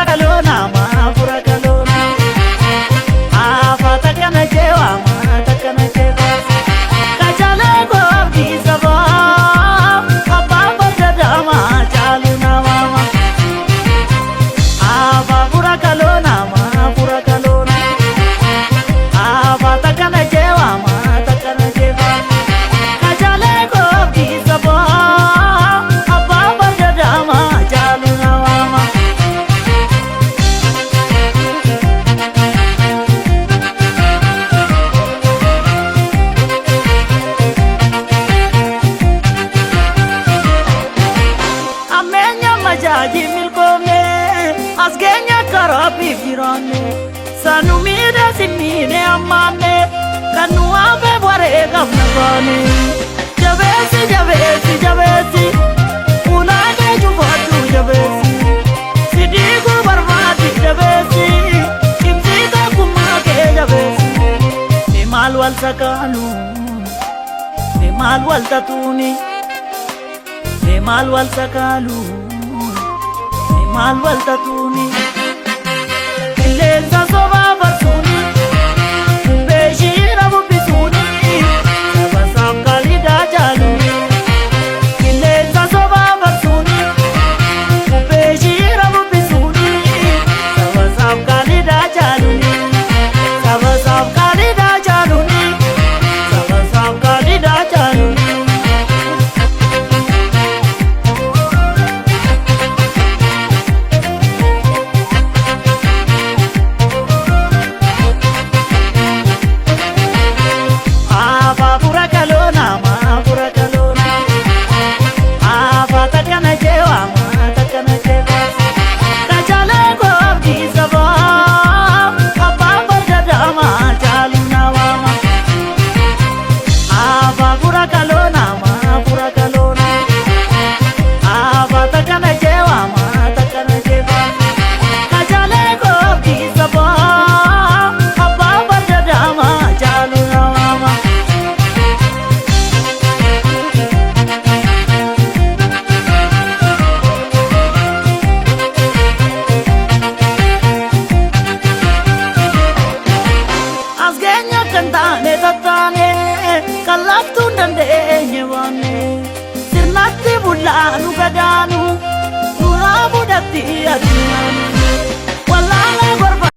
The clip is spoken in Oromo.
kalona ma pura kalona afata kana jewa ma takana jewa kajale go di saba apa badada ma jaluna mama ava pura kalona ma pura kalona afata kana jewa ma takana jewa kajale go di saba apa badada ma jaluna mama Jadi milkome asgenya karabi virane sanu mira simine amane kanu ave bore gamnavane javesi javesi javesi unage juvatu javesi sidigu barbati javesi kimsita kumake javesi nimal wal sakanu nimal wal tatuni nimal wal sakalu mal waltatuni illenza soba barsuni beshira bubisuni sabasam kalida jaluni illenza soba barsuni beshira bubisuni sabasam kalida jaluni sabasam kalida jaluni sabasam kalida jaluni kalaftu dandeenye wane sirnatti bullaanu gadaanu nuraabu datti